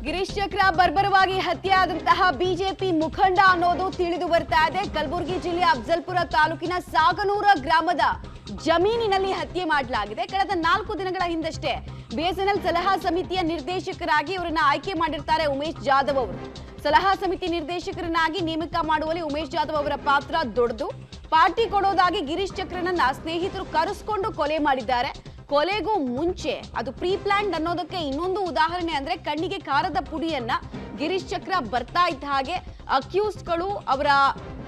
ಗಿರೀಶ್ ಚಕ್ರ ಬರ್ಬರವಾಗಿ ಹತ್ಯೆಯಾದಂತಹ ಬಿಜೆಪಿ ಮುಖಂಡ ಅನ್ನೋದು ತಿಳಿದು ಬರ್ತಾ ಇದೆ. ಕಲಬುರಗಿ ಜಿಲ್ಲೆಯ ಅಫಜಲ್ಪುರ ತಾಲೂಕಿನ ಸಾಗನೂರ ಗ್ರಾಮದ ಜಮೀನಿನಲ್ಲಿ ಹತ್ಯೆ ಮಾಡಲಾಗಿದೆ. ಕಳೆದ 4 ದಿನಗಳ ಹಿಂದಷ್ಟೇ ಬಿಎಸ್ಎನ್ಎಲ್ ಸಲಹಾ ಸಮಿತಿಯ ನಿರ್ದೇಶಕರಾಗಿ ಇವರನ್ನ ಆಯ್ಕೆ ಮಾಡಿರ್ತಾರೆ ಉಮೇಶ್ ಜಾಧವ್ ಅವರು. ಸಲಹಾ ಸಮಿತಿ ನಿರ್ದೇಶಕರನ್ನಾಗಿ ನೇಮಕ ಮಾಡುವಲ್ಲಿ ಉಮೇಶ್ ಜಾಧವ್ ಅವರ ಪಾತ್ರ ದೊಡ್ಡದು. ಪಾರ್ಟಿ ಕೊಡೋದಾಗಿ ಗಿರೀಶ್ ಚಕ್ರನನ್ನ ಸ್ನೇಹಿತರು ಕರೆಸ್ಕೊಂಡು ಕೊಲೆ ಮಾಡಿದ್ದಾರೆ. ಕೊಲೆಗೂ ಮುಂಚೆ ಅದು ಪ್ರೀ ಪ್ಲಾನ್ಡ್ ಅನ್ನೋದಕ್ಕೆ ಇನ್ನೊಂದು ಉದಾಹರಣೆ ಅಂದ್ರೆ ಕಣ್ಣಿಗೆ ಖಾರದ ಪುಡಿಯನ್ನ ಗಿರೀಶ್ ಚಕ್ರ ಬರ್ತಾ ಇದ್ದ ಹಾಗೆ ಅಕ್ಯೂಸ್ಡ್ಗಳು ಅವರ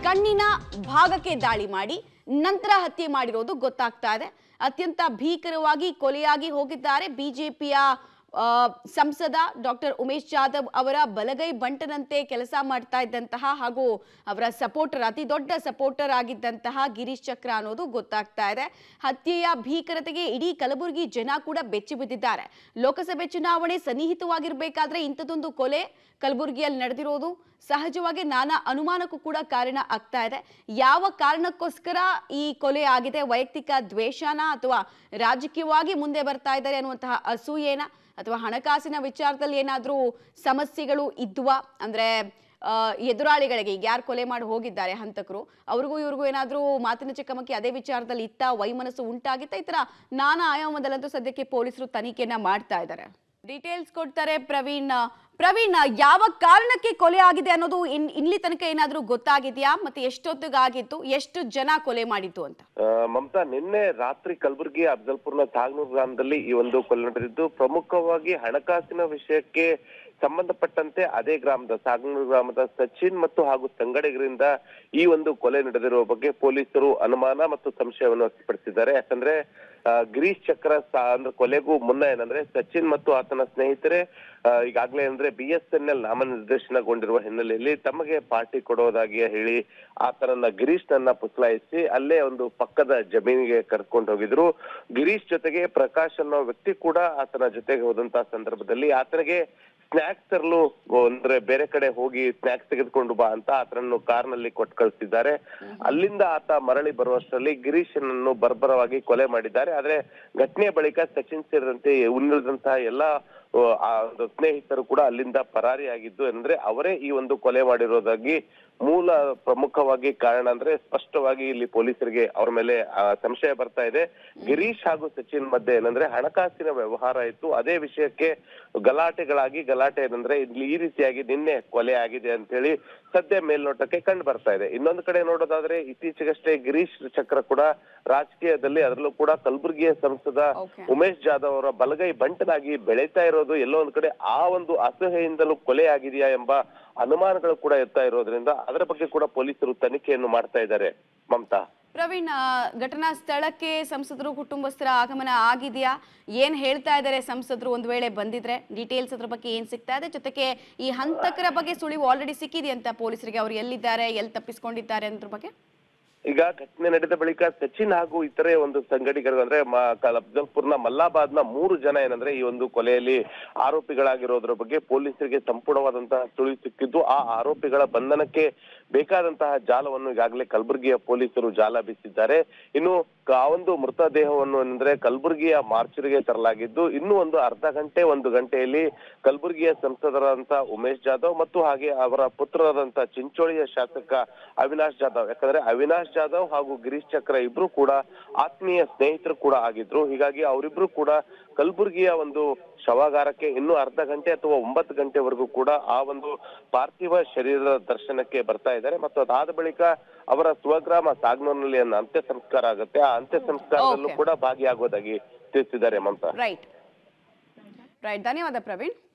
ಕಣ್ಣಿನ ಭಾಗಕ್ಕೆ ದಾಳಿ ಮಾಡಿ ನಂತರ ಹತ್ಯೆ ಮಾಡಿರೋದು ಗೊತ್ತಾಗ್ತಾ ಇದೆ. ಅತ್ಯಂತ ಭೀಕರವಾಗಿ ಕೊಲೆಯಾಗಿ ಹೋಗಿದ್ದಾರೆ. ಬಿಜೆಪಿಯ ಸಂಸದ ಡಾಕ್ಟರ್ ಉಮೇಶ್ ಜಾಧವ್ ಅವರ ಬಲಗೈ ಬಂಟನಂತೆ ಕೆಲಸ ಮಾಡ್ತಾ ಇದ್ದಂತಹ ಹಾಗೂ ಅವರ ಸಪೋರ್ಟರ್, ಅತಿ ದೊಡ್ಡ ಸಪೋರ್ಟರ್ ಆಗಿದ್ದಂತಹ ಗಿರೀಶ್ ಚಕ್ರ ಅನ್ನೋದು ಗೊತ್ತಾಗ್ತಾ ಇದೆ. ಹತ್ಯೆಯ ಭೀಕರತೆಗೆ ಇಡೀ ಕಲಬುರಗಿ ಜನ ಕೂಡ ಬೆಚ್ಚಿ ಬಿದ್ದಿದ್ದಾರೆ. ಲೋಕಸಭೆ ಚುನಾವಣೆ ಸನ್ನಿಹಿತವಾಗಿರ್ಬೇಕಾದ್ರೆ ಇಂಥದೊಂದು ಕೊಲೆ ಕಲಬುರಗಿಯಲ್ಲಿ ನಡೆದಿರೋದು ಸಹಜವಾಗಿ ನಾನಾ ಅನುಮಾನಕ್ಕೂ ಕೂಡ ಕಾರಣ ಆಗ್ತಾ ಇದೆ. ಯಾವ ಕಾರಣಕ್ಕೋಸ್ಕರ ಈ ಕೊಲೆ ಆಗಿದೆ? ವೈಯಕ್ತಿಕ ದ್ವೇಷನ ಅಥವಾ ರಾಜಕೀಯವಾಗಿ ಮುಂದೆ ಬರ್ತಾ ಇದ್ದಾರೆ ಅನ್ನುವಂತಹ ಅಸೂಯೆನ ಅಥವಾ ಹಣಕಾಸಿನ ವಿಚಾರದಲ್ಲಿ ಏನಾದ್ರೂ ಸಮಸ್ಯೆಗಳು ಇದ್ವಾ? ಅಂದ್ರೆ ಎದುರಾಳಿಗಳಿಗೆ ಈಗ ಯಾರು ಕೊಲೆ ಮಾಡಿ ಹೋಗಿದ್ದಾರೆ ಹಂತಕರು, ಅವ್ರಿಗೂ ಇವ್ರಿಗೂ ಏನಾದ್ರೂ ಮಾತಿನ ಚಕಮಕಿ ಅದೇ ವಿಚಾರದಲ್ಲಿ ಇತ್ತ, ವೈಮನಸ್ಸು ಉಂಟಾಗಿತ್ತ? ಈ ತರ ನಾನಾ ಆಯಾಮದಲ್ಲಂತೂ ಸದ್ಯಕ್ಕೆ ಪೊಲೀಸರು ತನಿಖೆಯನ್ನ ಮಾಡ್ತಾ ಇದ್ದಾರೆ. ಡೀಟೇಲ್ಸ್ ಕೊಡ್ತಾರೆ ಪ್ರವೀಣ್. ಯಾವ ಕಾರಣಕ್ಕೆ ಕೊಲೆ ಆಗಿದೆ ಅನ್ನೋದು ಇಲ್ಲಿ ತನಕ ಏನಾದ್ರೂ ಗೊತ್ತಾಗಿದೆಯಾ? ಮತ್ತೆ ಎಷ್ಟೊತ್ತಿಗಾಗಿತ್ತು, ಎಷ್ಟು ಜನ ಕೊಲೆ ಮಾಡಿತ್ತು ಅಂತ? ಮಮತಾ, ನಿನ್ನೆ ರಾತ್ರಿ ಕಲಬುರಗಿ ಅಫಜಲ್ಪುರ್ನ ಸಾಗನೂರು ಗ್ರಾಮದಲ್ಲಿ ಈ ಒಂದು ಕೊಲೆ ನಡೆದಿದ್ದು ಪ್ರಮುಖವಾಗಿ ಹಣಕಾಸಿನ ವಿಷಯಕ್ಕೆ ಸಂಬಂಧಪಟ್ಟಂತೆ ಅದೇ ಗ್ರಾಮದ ಸಾಗನೂರು ಗ್ರಾಮದ ಸಚಿನ್ ಮತ್ತು ಹಾಗೂ ಸಂಗಡಿಗರಿಂದ ಈ ಒಂದು ಕೊಲೆ ನಡೆದಿರುವ ಬಗ್ಗೆ ಪೊಲೀಸರು ಅನುಮಾನ ಮತ್ತು ಸಂಶಯವನ್ನು ವ್ಯಕ್ತಪಡಿಸಿದ್ದಾರೆ. ಯಾಕಂದ್ರೆ ಗಿರೀಶ್ ಚಕ್ರ ಅಂದ್ರೆ ಕೊಲೆಗೂ ಮುನ್ನ ಏನಂದ್ರೆ ಸಚಿನ್ ಮತ್ತು ಆತನ ಸ್ನೇಹಿತರೆ ಈಗಾಗಲೇ ಅಂದ್ರೆ ಬಿಎಸ್ಎನ್ಎಲ್ ನಾಮನಿರ್ದೇಶನಗೊಂಡಿರುವ ಹಿನ್ನೆಲೆಯಲ್ಲಿ ತಮಗೆ ಪಾರ್ಟಿ ಕೊಡೋದಾಗಿ ಹೇಳಿ ಆತನನ್ನ ಗಿರೀಶ್ ನನ್ನ ಪುಸಲಾಯಿಸಿ ಅಲ್ಲೇ ಒಂದು ಪಕ್ಕದ ಜಮೀನಿಗೆ ಕರ್ಕೊಂಡು ಹೋಗಿದ್ರು. ಗಿರೀಶ್ ಜೊತೆಗೆ ಪ್ರಕಾಶ್ ಅನ್ನೋ ವ್ಯಕ್ತಿ ಕೂಡ ಆತನ ಜೊತೆಗೆ ಹೋದಂತಹ ಸಂದರ್ಭದಲ್ಲಿ ಆತನಿಗೆ ಸ್ನಾಕ್ಸ್ ತರಲು ಅಂದ್ರೆ ಬೇರೆ ಕಡೆ ಹೋಗಿ ಸ್ನಾಕ್ಸ್ ತೆಗೆದುಕೊಂಡು ಬಾ ಅಂತ ಆತನನ್ನು ಕಾರ್ನಲ್ಲಿ ಕೊಟ್ಟು ಕಳಿಸಿದ್ದಾರೆ. ಅಲ್ಲಿಂದ ಆತ ಮರಳಿ ಬರುವಷ್ಟರಲ್ಲಿ ಗಿರೀಶನನ್ನು ಬರ್ಬರವಾಗಿ ಕೊಲೆ ಮಾಡಿದ್ದಾರೆ. ಆದ್ರೆ ಘಟನೆಯ ಬಳಿಕ ಸಚಿನ್ ಸೇರಿದಂತೆ ಉಳಿದಂತಹ ಎಲ್ಲಾ ಒಂದು ಸ್ನೇಹಿತರು ಕೂಡ ಅಲ್ಲಿಂದ ಪರಾರಿಯಾಗಿದ್ದು ಅಂದ್ರೆ ಅವರೇ ಈ ಒಂದು ಕೊಲೆ ಮಾಡಿರೋದಾಗಿ ಮೂಲ ಪ್ರಮುಖವಾಗಿ ಕಾರಣ ಅಂದ್ರೆ ಸ್ಪಷ್ಟವಾಗಿ ಇಲ್ಲಿ ಪೊಲೀಸರಿಗೆ ಅವ್ರ ಮೇಲೆ ಸಂಶಯ ಬರ್ತಾ ಇದೆ. ಗಿರೀಶ್ ಹಾಗೂ ಸಚಿನ್ ಮಧ್ಯೆ ಏನಂದ್ರೆ ಹಣಕಾಸಿನ ವ್ಯವಹಾರ ಇತ್ತು. ಅದೇ ವಿಷಯಕ್ಕೆ ಗಲಾಟೆ ಏನಂದ್ರೆ ಇಲ್ಲಿ ಈ ರೀತಿಯಾಗಿ ನಿನ್ನೆ ಕೊಲೆ ಆಗಿದೆ ಅಂತ ಹೇಳಿ ಸದ್ಯ ಮೇಲ್ನೋಟಕ್ಕೆ ಕಂಡು ಬರ್ತಾ ಇದೆ. ಇನ್ನೊಂದು ಕಡೆ ನೋಡೋದಾದ್ರೆ ಇತ್ತೀಚೆಗಷ್ಟೇ ಗಿರೀಶ್ ಚಕ್ರ ಕೂಡ ರಾಜಕೀಯದಲ್ಲಿ ಅದರಲ್ಲೂ ಕೂಡ ಕಲಬುರಗಿಯ ಸಂಸದ ಉಮೇಶ್ ಜಾಧವ್ ಅವರ ಬಲಗೈ ಬಂಟನಾಗಿ ಬೆಳೀತಾ ಇರೋದು ಎಲ್ಲೋ ಒಂದ್ ಕಡೆ ಆ ಒಂದು ಅಸಹೆಯಿಂದಲೂ ಕೊಲೆ ಆಗಿದೆಯಾ ಎಂಬ ಅನುಮಾನಗಳು ಕೂಡ ಎತ್ತಾ ಇರೋದ್ರಿಂದ ಅದರ ಬಗ್ಗೆ ಕೂಡ ಪೊಲೀಸರು ತನಿಖೆಯನ್ನು ಮಾಡ್ತಾ ಇದ್ದಾರೆ. ಮಮತಾ, ಪ್ರವೀಣ್, ಘಟನಾ ಸ್ಥಳಕ್ಕೆ ಸಂಸದರು ಕುಟುಂಬಸ್ಥರ ಆಗಮನ ಆಗಿದೆಯಾ? ಏನ್ ಹೇಳ್ತಾ ಇದ್ದಾರೆ ಸಂಸದರು? ಒಂದು ವೇಳೆ ಬಂದಿದ್ರೆ ಡೀಟೇಲ್ಸ್ ಅದ್ರ ಬಗ್ಗೆ ಏನ್ ಸಿಗ್ತಾ ಇದೆ? ಜೊತೆಗೆ ಈ ಹಂತಕರ ಬಗ್ಗೆ ಸುಳಿವು ಆಲ್ರೆಡಿ ಸಿಕ್ಕಿದೆಯಂತ ಪೊಲೀಸರಿಗೆ, ಅವ್ರು ಎಲ್ಲಿದ್ದಾರೆ, ಎಲ್ಲಿ ತಪ್ಪಿಸ್ಕೊಂಡಿದ್ದಾರೆ ಅನ್ನೋದ್ರ ಬಗ್ಗೆ? ಈಗ ಘಟನೆ ನಡೆದ ಬಳಿಕ ಸಚಿನ್ ಹಾಗೂ ಇತರೆ ಒಂದು ಸಂಘಟಕರು ಅಂದ್ರೆ ಅಫಜಲ್ಪುರ್ನ ಮಲ್ಲಾಬಾದ್ನ 3 ಜನ ಏನಂದ್ರೆ ಈ ಒಂದು ಕೊಲೆಯಲ್ಲಿ ಆರೋಪಿಗಳಾಗಿರೋದ್ರ ಬಗ್ಗೆ ಪೊಲೀಸರಿಗೆ ಸಂಪೂರ್ಣವಾದಂತಹ ಸುಳಿವು ಸಿಕ್ಕಿದ್ದು ಆ ಆರೋಪಿಗಳ ಬಂಧನಕ್ಕೆ ಬೇಕಾದಂತಹ ಜಾಲವನ್ನು ಈಗಾಗಲೇ ಕಲಬುರಗಿಯ ಪೊಲೀಸರು ಜಾಲ ಬೀಸಿದ್ದಾರೆ. ಇನ್ನು ಆ ಒಂದು ಮೃತದೇಹವನ್ನು ಅಂದ್ರೆ ಕಲಬುರಗಿಯ ಮಾರ್ಚರಿಗೆ ತರಲಾಗಿದ್ದು ಇನ್ನು ಒಂದು ಅರ್ಧ ಗಂಟೆ 1 ಗಂಟೆಯಲ್ಲಿ ಕಲಬುರಗಿಯ ಸಂಸದರಾದಂತಹ ಉಮೇಶ್ ಜಾಧವ್ ಮತ್ತು ಹಾಗೆ ಅವರ ಪುತ್ರರಾದಂತಹ ಚಿಂಚೋಳಿಯ ಶಾಸಕ ಅವಿನಾಶ್ ಜಾಧವ್, ಯಾಕಂದ್ರೆ ಅವಿನಾಶ್ ಜಾಧವ್ ಹಾಗೂ ಗಿರೀಶ್ ಚಕ್ರ ಇಬ್ರು ಕೂಡ ಆತ್ಮೀಯ ಸ್ನೇಹಿತರು ಕೂಡ ಆಗಿದ್ರು. ಹೀಗಾಗಿ ಅವರಿಬ್ರು ಕೂಡ ಕಲಬುರಗಿಯ ಒಂದು ಶವಾಗಾರಕ್ಕೆ ಇನ್ನು ಅರ್ಧ ಗಂಟೆ ಅಥವಾ 9 ಗಂಟೆವರೆಗೂ ಕೂಡ ಆ ಒಂದು ಪಾರ್ಥಿವ ಶರೀರದ ದರ್ಶನಕ್ಕೆ ಬರ್ತಾ ಇದ್ದಾರೆ. ಮತ್ತು ಅದಾದ ಬಳಿಕ ಅವರ ಸ್ವಗ್ರಾಮ ಸಾಗನೂರಿನಲ್ಲಿ ಅಂತ್ಯ ಸಂಸ್ಕಾರ ಆಗುತ್ತೆ. ಆ ಅಂತ್ಯ ಸಂಸ್ಕಾರದಲ್ಲೂ ಕೂಡ ಭಾಗಿಯಾಗೋದಾಗಿ ತಿಳಿಸಿದ್ದಾರೆ. ಮಮತಾ, ರೈಟ್. ಧನ್ಯವಾದ ಪ್ರವೀಣ್.